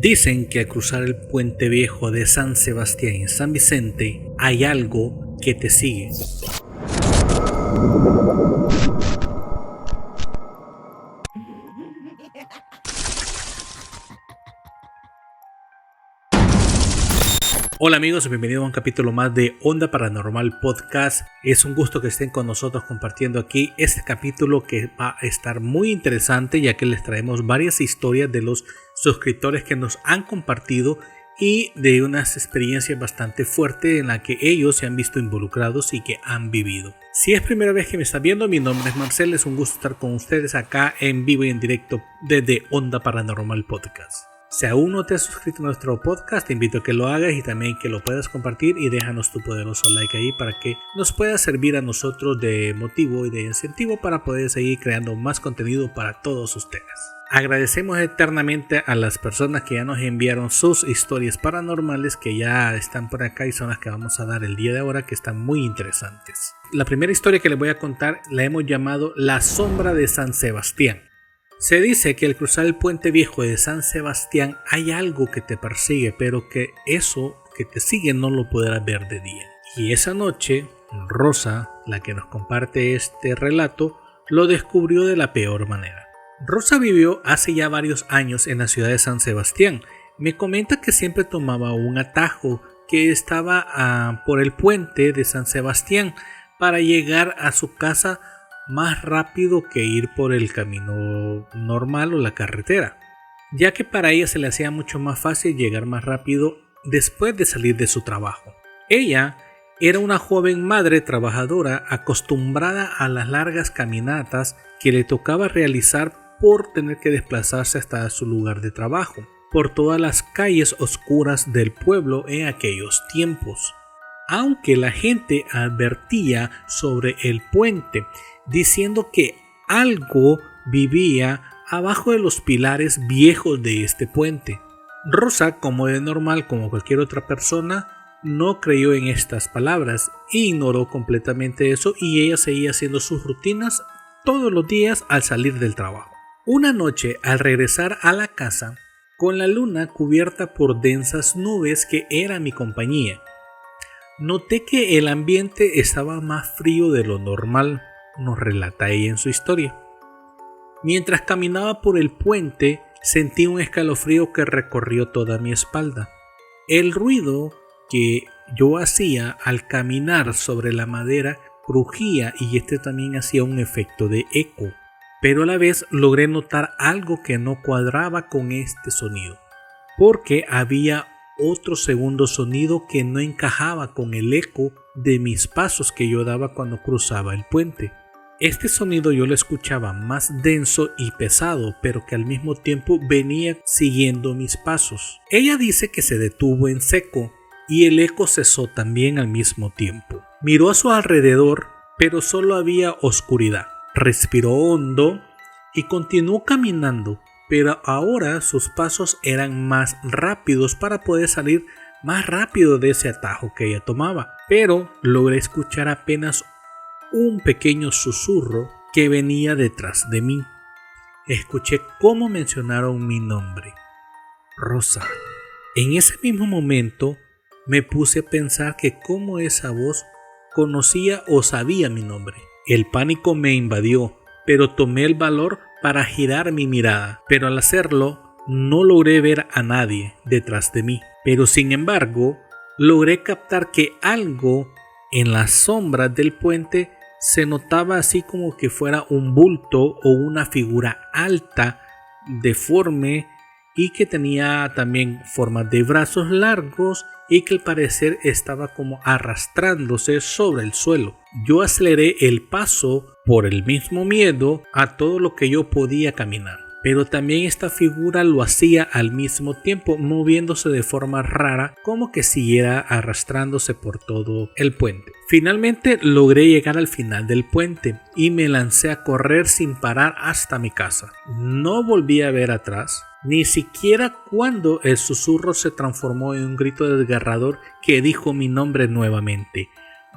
Dicen que al cruzar el puente viejo de San Sebastián y San Vicente hay algo que te sigue. Hola amigos, bienvenidos a un capítulo más de Onda Paranormal Podcast. Es un gusto que estén con nosotros compartiendo aquí este capítulo que va a estar muy interesante, ya que les traemos varias historias de los suscriptores que nos han compartido y de unas experiencias bastante fuertes en las que ellos se han visto involucrados y que han vivido. Si es primera vez que me están viendo, mi nombre es Marcel, es un gusto estar con ustedes acá en vivo y en directo desde Onda Paranormal Podcast. Si aún no te has suscrito a nuestro podcast, te invito a que lo hagas y también que lo puedas compartir y déjanos tu poderoso like ahí para que nos pueda servir a nosotros de motivo y de incentivo para poder seguir creando más contenido para todos ustedes. Agradecemos eternamente a las personas que ya nos enviaron sus historias paranormales que ya están por acá y son las que vamos a dar el día de ahora, que están muy interesantes. La primera historia que les voy a contar la hemos llamado La Sombra de San Sebastián. Se dice que al cruzar el puente viejo de San Sebastián hay algo que te persigue, pero que eso que te sigue no lo podrás ver de día. Y esa noche, Rosa, la que nos comparte este relato, lo descubrió de la peor manera. Rosa vivió hace ya varios años en la ciudad de San Sebastián. Me comenta que siempre tomaba un atajo que estaba por el puente de San Sebastián para llegar a su casa más rápido que ir por el camino normal o la carretera, ya que para ella se le hacía mucho más fácil llegar más rápido después de salir de su trabajo. Ella era una joven madre trabajadora acostumbrada a las largas caminatas que le tocaba realizar por tener que desplazarse hasta su lugar de trabajo, por todas las calles oscuras del pueblo en aquellos tiempos. Aunque la gente advertía sobre el puente, diciendo que algo vivía abajo de los pilares viejos de este puente. Rosa, como de normal, como cualquier otra persona, no creyó en estas palabras e ignoró completamente eso, y ella seguía haciendo sus rutinas todos los días al salir del trabajo. Una noche, al regresar a la casa, con la luna cubierta por densas nubes que era mi compañía, noté que el ambiente estaba más frío de lo normal, nos relata ella en su historia. Mientras caminaba por el puente, sentí un escalofrío que recorrió toda mi espalda. El ruido que yo hacía al caminar sobre la madera crujía y este también hacía un efecto de eco, pero a la vez logré notar algo que no cuadraba con este sonido, porque había otro segundo sonido que no encajaba con el eco de mis pasos que yo daba cuando cruzaba el puente. Este sonido yo lo escuchaba más denso y pesado, pero que al mismo tiempo venía siguiendo mis pasos. Ella dice que se detuvo en seco y el eco cesó también al mismo tiempo. Miró a su alrededor, pero solo había oscuridad. Respiró hondo y continuó caminando, pero ahora sus pasos eran más rápidos para poder salir más rápido de ese atajo que ella tomaba. Pero logré escuchar apenas un pequeño susurro que venía detrás de mí. Escuché cómo mencionaron mi nombre, Rosa. En ese mismo momento me puse a pensar que cómo esa voz conocía o sabía mi nombre. El pánico me invadió, pero tomé el valor para girar mi mirada, pero al hacerlo no logré ver a nadie detrás de mí. Pero sin embargo, logré captar que algo en las sombras del puente se notaba así como que fuera un bulto o una figura alta, deforme, y que tenía también formas de brazos largos y que al parecer estaba como arrastrándose sobre el suelo. Yo aceleré el paso por el mismo miedo a todo lo que yo podía caminar, pero también esta figura lo hacía al mismo tiempo, moviéndose de forma rara, como que siguiera arrastrándose por todo el puente. Finalmente logré llegar al final del puente y me lancé a correr sin parar hasta mi casa. No volví a ver atrás, ni siquiera cuando el susurro se transformó en un grito desgarrador que dijo mi nombre nuevamente: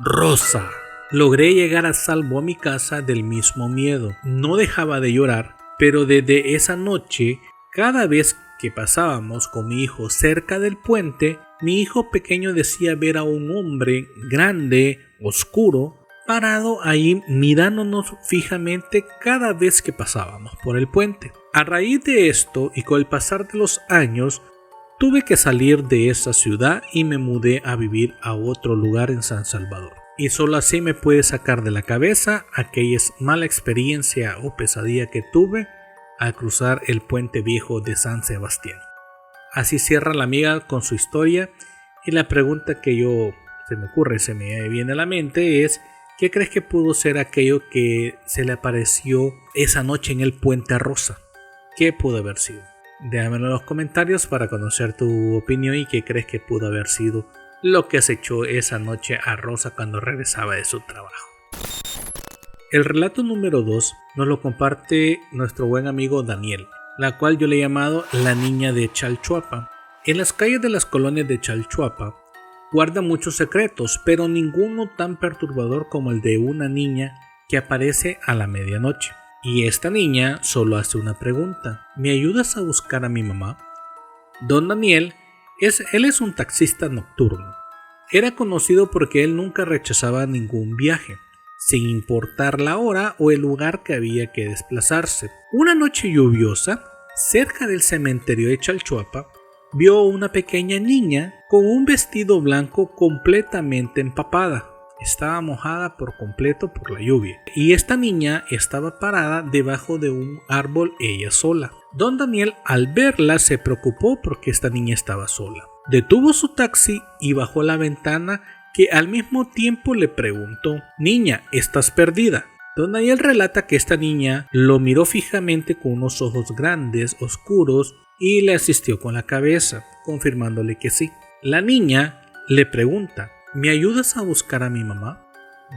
Rosa. Logré llegar a salvo a mi casa del mismo miedo. No dejaba de llorar, pero desde esa noche, cada vez que pasábamos con mi hijo cerca del puente, mi hijo pequeño decía ver a un hombre grande, oscuro, parado ahí mirándonos fijamente cada vez que pasábamos por el puente. A raíz de esto y con el pasar de los años, tuve que salir de esa ciudad y me mudé a vivir a otro lugar en San Salvador. Y solo así me pude sacar de la cabeza aquella mala experiencia o pesadilla que tuve al cruzar el puente viejo de San Sebastián. Así cierra la amiga con su historia, y la pregunta que se me viene a la mente es: ¿qué crees que pudo ser aquello que se le apareció esa noche en el puente rosa? ¿Qué pudo haber sido? Déjamelo en los comentarios para conocer tu opinión y qué crees que pudo haber sido lo que acechó esa noche a Rosa cuando regresaba de su trabajo. El relato número 2 nos lo comparte nuestro buen amigo Daniel, la cual yo le he llamado la niña de Chalchuapa. En las calles de las colonias de Chalchuapa guarda muchos secretos, pero ninguno tan perturbador como el de una niña que aparece a la medianoche. Y esta niña solo hace una pregunta: ¿me ayudas a buscar a mi mamá? Don Daniel es un taxista nocturno. Era conocido porque él nunca rechazaba ningún viaje, sin importar la hora o el lugar que había que desplazarse. Una noche lluviosa, cerca del cementerio de Chalchuapa, vio una pequeña niña con un vestido blanco completamente empapada. Estaba mojada por completo por la lluvia, y esta niña estaba parada debajo de un árbol ella sola. Don Daniel, al verla, se preocupó porque esta niña estaba sola. Detuvo su taxi y bajó la ventana, que al mismo tiempo le preguntó: «Niña, ¿estás perdida?». Don Daniel relata que esta niña lo miró fijamente con unos ojos grandes, oscuros, y le asistió con la cabeza, confirmándole que sí. La niña le pregunta: «¿Me ayudas a buscar a mi mamá?».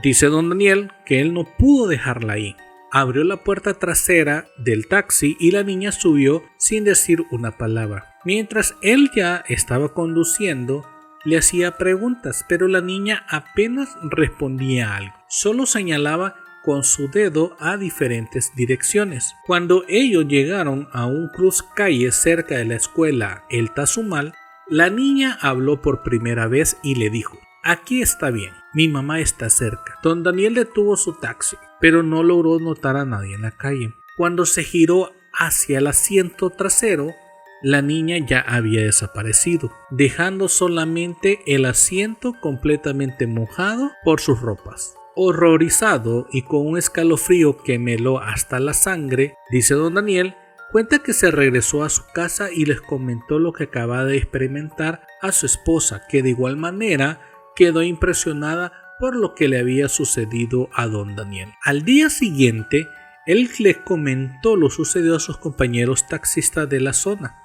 Dice don Daniel que él no pudo dejarla ahí. Abrió la puerta trasera del taxi y la niña subió sin decir una palabra. Mientras él ya estaba conduciendo, le hacía preguntas, pero la niña apenas respondía algo. Solo señalaba con su dedo a diferentes direcciones. Cuando ellos llegaron a un cruz calle cerca de la escuela El Tazumal, la niña habló por primera vez y le dijo: «Aquí está bien, mi mamá está cerca». Don Daniel detuvo su taxi, pero no logró notar a nadie en la calle. Cuando se giró hacia el asiento trasero, la niña ya había desaparecido, dejando solamente el asiento completamente mojado por sus ropas. Horrorizado y con un escalofrío que me heló hasta la sangre, dice don Daniel, cuenta que se regresó a su casa y les comentó lo que acababa de experimentar a su esposa, que de igual manera quedó impresionada por lo que le había sucedido a don Daniel. Al día siguiente, él les comentó lo sucedido a sus compañeros taxistas de la zona,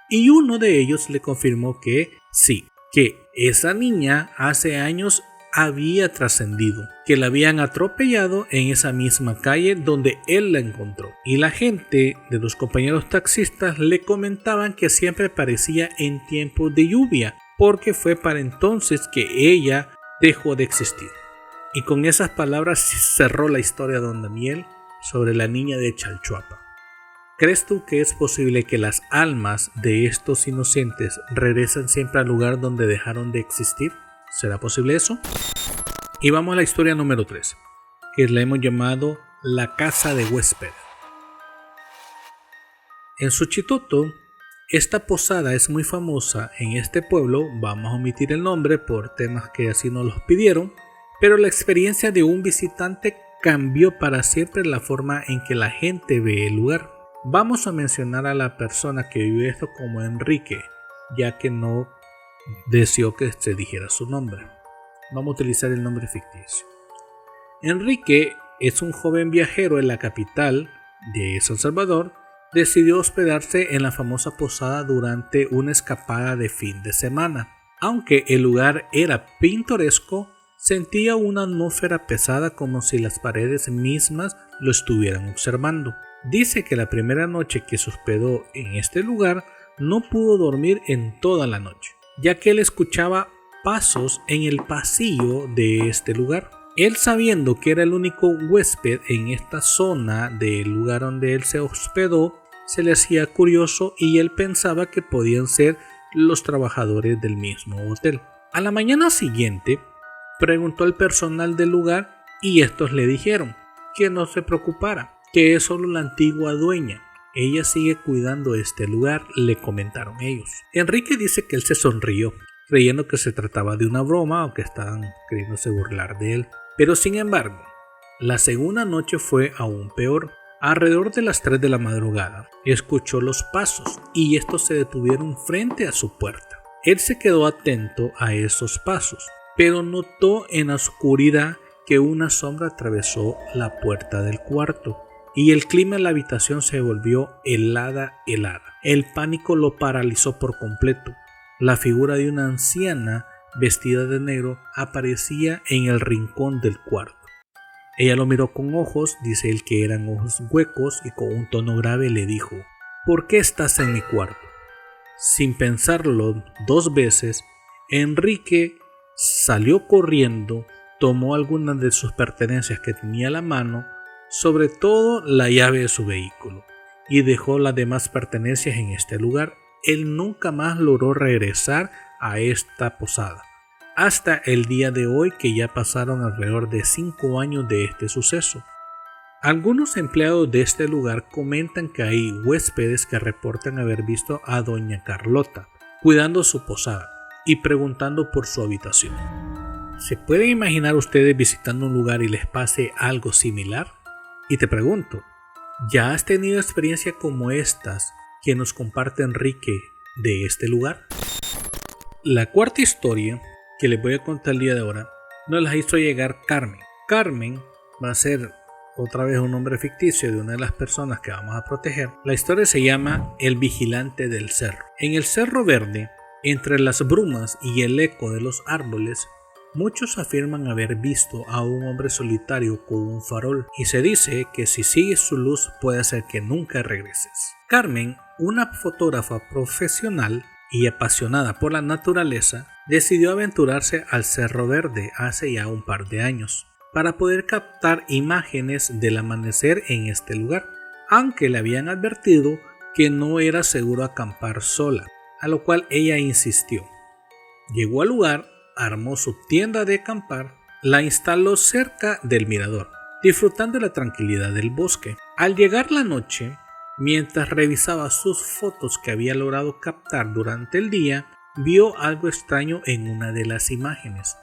y uno de ellos le confirmó que sí, que esa niña hace años había trascendido, que la habían atropellado en esa misma calle donde él la encontró, y la gente de los compañeros taxistas le comentaban que siempre aparecía en tiempos de lluvia, porque fue para entonces que ella dejó de existir. Y con esas palabras cerró la historia de don Daniel sobre la niña de Chalchuapa. ¿Crees tú que es posible que las almas de estos inocentes regresen siempre al lugar donde dejaron de existir? ¿Será posible eso? Y vamos a la historia número 3, que la hemos llamado La Casa de Huésped. En Suchitoto, esta posada es muy famosa en este pueblo. Vamos a omitir el nombre por temas que así nos los pidieron, pero la experiencia de un visitante cambió para siempre la forma en que la gente ve el lugar. Vamos a mencionar a la persona que vive esto como Enrique, ya que no deseó que se dijera su nombre. Vamos a utilizar el nombre ficticio. Enrique es un joven viajero en la capital de San Salvador. Decidió hospedarse en la famosa posada durante una escapada de fin de semana. Aunque el lugar era pintoresco, sentía una atmósfera pesada, como si las paredes mismas lo estuvieran observando. Dice que la primera noche que se hospedó en este lugar no pudo dormir en toda la noche, ya que él escuchaba pasos en el pasillo de este lugar. Él, sabiendo que era el único huésped en esta zona del lugar donde él se hospedó, se le hacía curioso y él pensaba que podían ser los trabajadores del mismo hotel. A la mañana siguiente, preguntó al personal del lugar y estos le dijeron que no se preocupara, que es solo la antigua dueña. Ella sigue cuidando este lugar, le comentaron ellos. Enrique dice que él se sonrió, creyendo que se trataba de una broma o que estaban queriéndose burlar de él. Pero sin embargo, la segunda noche fue aún peor. Alrededor de las 3 de la madrugada, escuchó los pasos y estos se detuvieron frente a su puerta. Él se quedó atento a esos pasos, pero notó en la oscuridad que una sombra atravesó la puerta del cuarto y el clima en la habitación se volvió helada. El pánico lo paralizó por completo. La figura de una anciana vestida de negro aparecía en el rincón del cuarto. Ella lo miró con ojos, dice él que eran ojos huecos, y con un tono grave le dijo: ¿por qué estás en mi cuarto? Sin pensarlo 2 veces, Enrique salió corriendo, tomó algunas de sus pertenencias que tenía a la mano, sobre todo la llave de su vehículo, y dejó las demás pertenencias en este lugar. Él nunca más logró regresar a esta posada, hasta el día de hoy, que ya pasaron alrededor de 5 años de este suceso. Algunos empleados de este lugar comentan que hay huéspedes que reportan haber visto a doña Carlota cuidando su posada y preguntando por su habitación. ¿Se pueden imaginar ustedes visitando un lugar y les pase algo similar? Y te pregunto, ¿ya has tenido experiencias como estas que nos comparte Enrique de este lugar? La cuarta historia que les voy a contar el día de ahora nos la hizo llegar Carmen. Carmen va a ser otra vez un nombre ficticio de una de las personas que vamos a proteger. La historia se llama El Vigilante del Cerro. En el Cerro Verde, entre las brumas y el eco de los árboles, muchos afirman haber visto a un hombre solitario con un farol, y se dice que si sigues su luz puede hacer que nunca regreses. Carmen, una fotógrafa profesional y apasionada por la naturaleza, decidió aventurarse al Cerro Verde hace ya un par de años para poder captar imágenes del amanecer en este lugar, aunque le habían advertido que no era seguro acampar sola, a lo cual ella insistió. Llegó al lugar, armó su tienda de acampar, la instaló cerca del mirador, disfrutando de la tranquilidad del bosque. Al llegar la noche, mientras revisaba sus fotos que había logrado captar durante el día, vio algo extraño en una de las imágenes.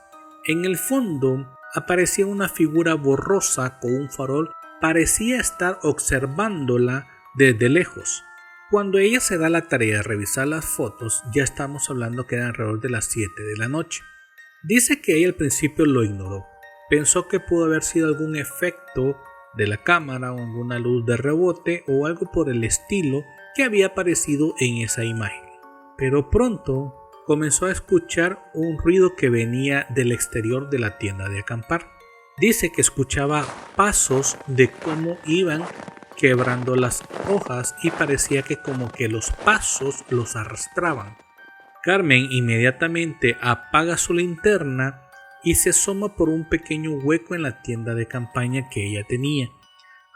En el fondo aparecía una figura borrosa con un farol, parecía estar observándola desde lejos. Cuando ella se da la tarea de revisar las fotos, ya estamos hablando que eran alrededor de las 7 de la noche. Dice que ella al principio lo ignoró, pensó que pudo haber sido algún efecto de la cámara o alguna luz de rebote o algo por el estilo que había aparecido en esa imagen. Pero pronto comenzó a escuchar un ruido que venía del exterior de la tienda de acampar. Dice que escuchaba pasos de cómo iban quebrando las hojas y parecía que como que los pasos los arrastraban. Carmen inmediatamente apaga su linterna y se asoma por un pequeño hueco en la tienda de campaña que ella tenía.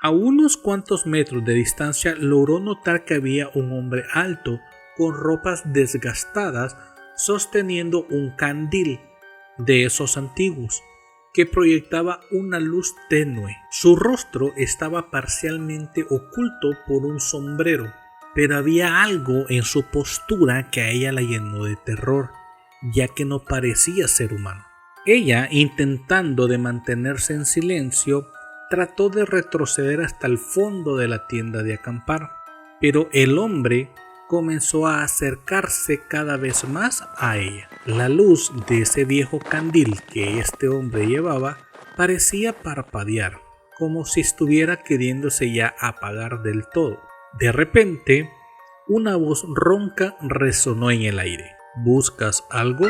A unos cuantos metros de distancia logró notar que había un hombre alto con ropas desgastadas sosteniendo un candil de esos antiguos que proyectaba una luz tenue. Su rostro estaba parcialmente oculto por un sombrero, pero había algo en su postura que a ella la llenó de terror, ya que no parecía ser humano. Ella, intentando de mantenerse en silencio, trató de retroceder hasta el fondo de la tienda de acampar, pero el hombre comenzó a acercarse cada vez más a ella. La luz de ese viejo candil que este hombre llevaba parecía parpadear, como si estuviera queriéndose ya apagar del todo. De repente, una voz ronca resonó en el aire. ¿Buscas algo?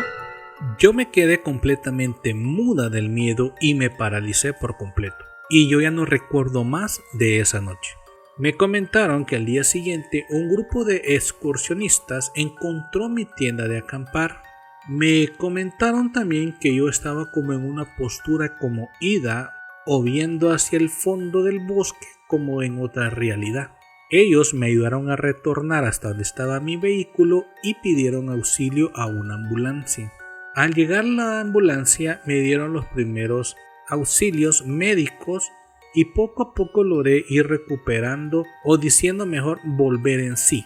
Yo me quedé completamente muda del miedo y me paralicé por completo. Y yo ya no recuerdo más de esa noche. Me comentaron que al día siguiente un grupo de excursionistas encontró mi tienda de acampar. Me comentaron también que yo estaba como en una postura como ida o viendo hacia el fondo del bosque como en otra realidad. Ellos me ayudaron a retornar hasta donde estaba mi vehículo y pidieron auxilio a una ambulancia. Al llegar la ambulancia me dieron los primeros auxilios médicos y poco a poco logré ir recuperando o diciendo mejor volver en sí.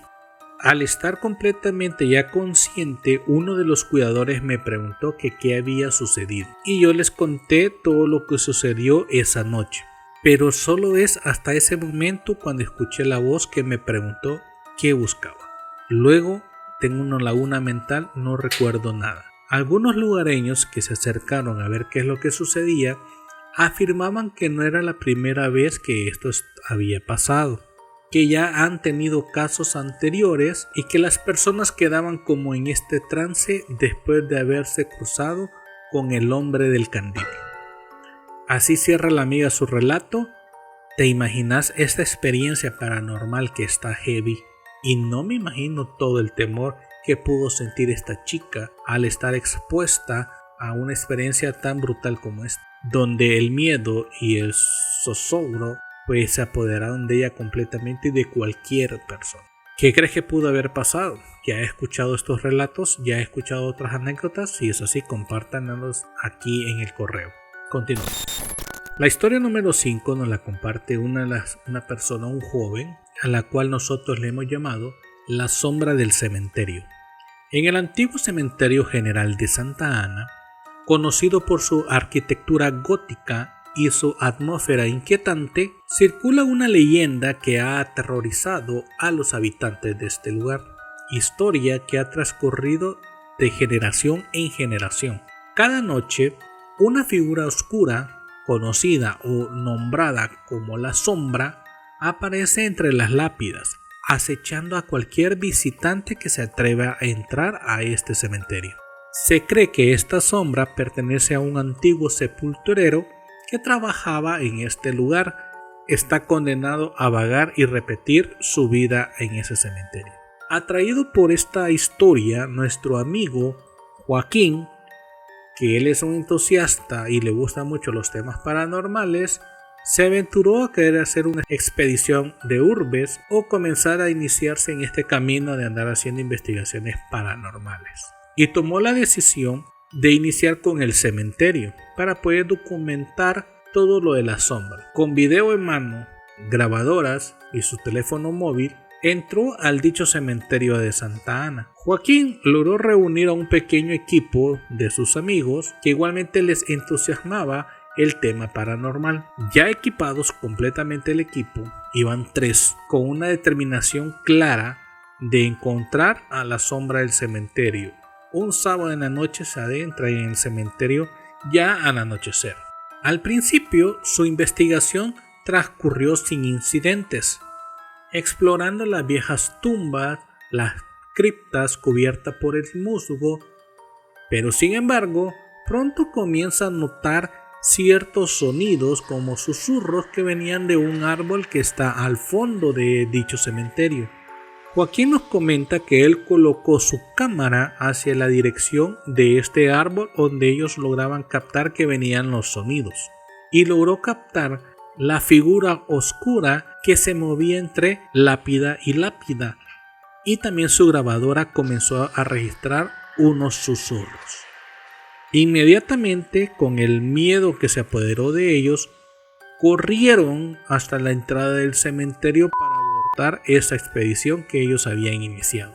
Al estar completamente ya consciente, uno de los cuidadores me preguntó que qué había sucedido y yo les conté todo lo que sucedió esa noche. Pero solo es hasta ese momento cuando escuché la voz que me preguntó qué buscaba. Luego tengo una laguna mental, no recuerdo nada. Algunos lugareños que se acercaron a ver qué es lo que sucedía afirmaban que no era la primera vez que esto había pasado, que ya han tenido casos anteriores y que las personas quedaban como en este trance después de haberse cruzado con el hombre del candil. Así cierra la amiga su relato. ¿Te imaginas esta experiencia paranormal que está heavy? Y no me imagino todo el temor que pudo sentir esta chica al estar expuesta a una experiencia tan brutal como esta, donde el miedo y el zozobro pues se apoderaron de ella completamente y de cualquier persona. ¿Qué crees que pudo haber pasado? Ya he escuchado estos relatos, ya he escuchado otras anécdotas. Si es así, compártanlos aquí en el correo. Continuamos. La historia número 5 nos la comparte una persona, un joven, a la cual nosotros le hemos llamado la sombra del cementerio. En el antiguo cementerio general de Santa Ana, conocido por su arquitectura gótica y su atmósfera inquietante, circula una leyenda que ha aterrorizado a los habitantes de este lugar, historia que ha transcurrido de generación en generación. Cada noche, una figura oscura, conocida o nombrada como la sombra, aparece entre las lápidas, acechando a cualquier visitante que se atreva a entrar a este cementerio. Se cree que esta sombra pertenece a un antiguo sepulturero que trabajaba en este lugar. Está condenado a vagar y repetir su vida en ese cementerio. Atraído por esta historia, nuestro amigo Joaquín, que él es un entusiasta y le gustan mucho los temas paranormales, se aventuró a querer hacer una expedición de urbes o comenzar a iniciarse en este camino de andar haciendo investigaciones paranormales. Y tomó la decisión de iniciar con el cementerio para poder documentar todo lo de la sombra. Con video en mano, grabadoras y su teléfono móvil, entró al dicho cementerio de Santa Ana. Joaquín logró reunir a un pequeño equipo de sus amigos que igualmente les entusiasmaba el tema paranormal. Ya equipados completamente el equipo, iban 3 con una determinación clara de encontrar a la sombra del cementerio. Un sábado en la noche se adentra en el cementerio ya al anochecer. Al principio su investigación transcurrió sin incidentes, explorando las viejas tumbas, las criptas cubiertas por el musgo, pero sin embargo pronto comienza a notar ciertos sonidos como susurros que venían de un árbol que está al fondo de dicho cementerio. Joaquín nos comenta que él colocó su cámara hacia la dirección de este árbol donde ellos lograban captar que venían los sonidos y logró captar la figura oscura que se movía entre lápida y lápida, y también su grabadora comenzó a registrar unos susurros. Inmediatamente, con el miedo que se apoderó de ellos, corrieron hasta la entrada del cementerio para abortar esa expedición que ellos habían iniciado.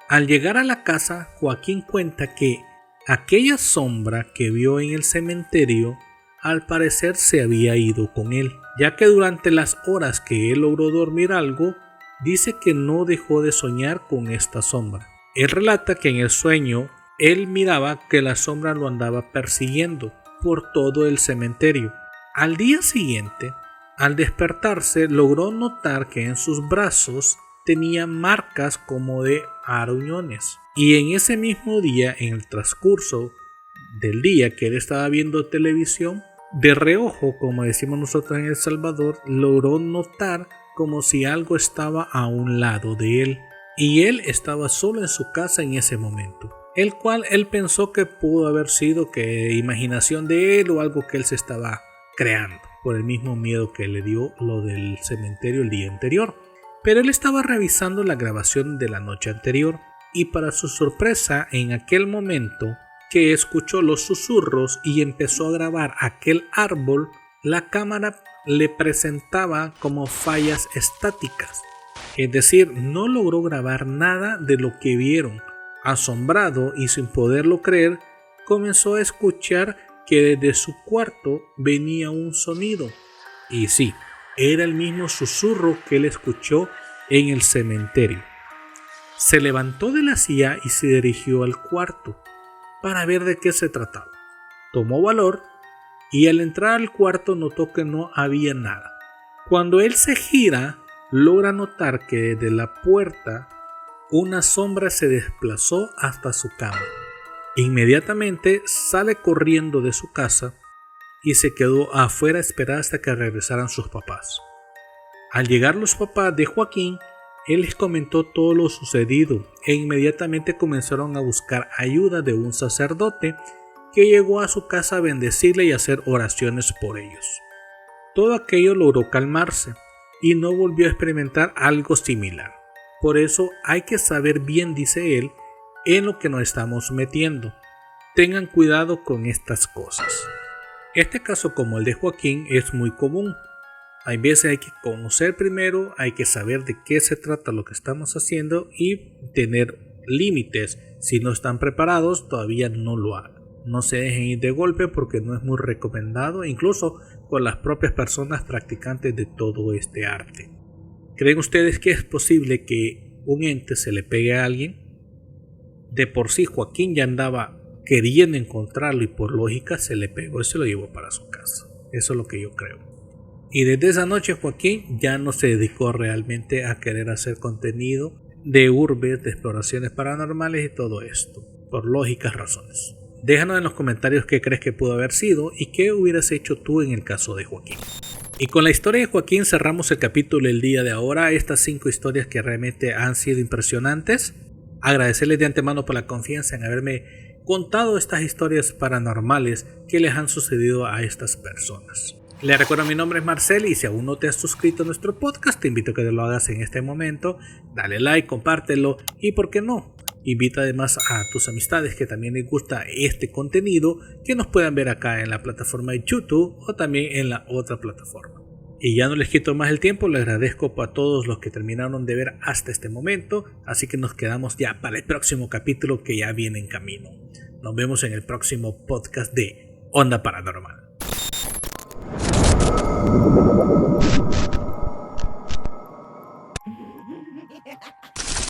Al llegar a la casa, Joaquín cuenta que aquella sombra que vio en el cementerio al parecer se había ido con él, ya que durante las horas que él logró dormir algo, dice que no dejó de soñar con esta sombra. Él relata que en el sueño él miraba que la sombra lo andaba persiguiendo por todo el cementerio. Al día siguiente, al despertarse, logró notar que en sus brazos tenía marcas como de aruñones. Y en ese mismo día, en el transcurso del día que él estaba viendo televisión, de reojo, como decimos nosotros en El Salvador, logró notar como si algo estaba a un lado de él. Y él estaba solo en su casa en ese momento, el cual él pensó que pudo haber sido que imaginación de él o algo que él se estaba creando por el mismo miedo que le dio lo del cementerio el día anterior. pero él estaba revisando la grabación de la noche anterior y para su sorpresa en aquel momento que escuchó los susurros y empezó a grabar aquel árbol, la cámara le presentaba como fallas estáticas, es decir, no logró grabar nada de lo que vieron. Asombrado y sin poderlo creer, comenzó a escuchar que desde su cuarto venía un sonido. Y sí, era el mismo susurro que él escuchó en el cementerio. Se levantó de la silla y se dirigió al cuarto para ver de qué se trataba. Tomó valor y al entrar al cuarto notó que no había nada. Cuando él se gira, logra notar que desde la puerta una sombra se desplazó hasta su cama. Inmediatamente sale corriendo de su casa y se quedó afuera a esperar hasta que regresaran sus papás. Al llegar los papás de Joaquín, él les comentó todo lo sucedido e inmediatamente comenzaron a buscar ayuda de un sacerdote que llegó a su casa a bendecirle y hacer oraciones por ellos. Todo aquello logró calmarse y no volvió a experimentar algo similar. Por eso hay que saber bien, dice él, en lo que nos estamos metiendo. Tengan cuidado con estas cosas. Este caso, como el de Joaquín, es muy común. Hay veces hay que conocer primero, hay que saber de qué se trata lo que estamos haciendo y tener límites. Si no están preparados, todavía no lo hagan. No se dejen ir de golpe porque no es muy recomendado, incluso con las propias personas practicantes de todo este arte. ¿Creen ustedes que es posible que un ente se le pegue a alguien? De por sí Joaquín ya andaba queriendo encontrarlo y por lógica se le pegó y se lo llevó para su casa. Eso es lo que yo creo. Y desde esa noche Joaquín ya no se dedicó realmente a querer hacer contenido de urbes, de exploraciones paranormales y todo esto, por lógicas razones. Déjanos en los comentarios qué crees que pudo haber sido y qué hubieras hecho tú en el caso de Joaquín. Y con la historia de Joaquín cerramos el capítulo el día de ahora. Estas 5 historias que realmente han sido impresionantes. Agradecerles de antemano por la confianza en haberme contado estas historias paranormales que les han sucedido a estas personas. Les recuerdo, mi nombre es Marcel y si aún no te has suscrito a nuestro podcast, te invito a que lo hagas en este momento. Dale like, compártelo y por qué no, invita además a tus amistades que también les gusta este contenido, que nos puedan ver acá en la plataforma de YouTube o también en la otra plataforma. Y ya no les quito más el tiempo, les agradezco a todos los que terminaron de ver hasta este momento, así que nos quedamos ya para el próximo capítulo que ya viene en camino. Nos vemos en el próximo podcast de Onda Paranormal.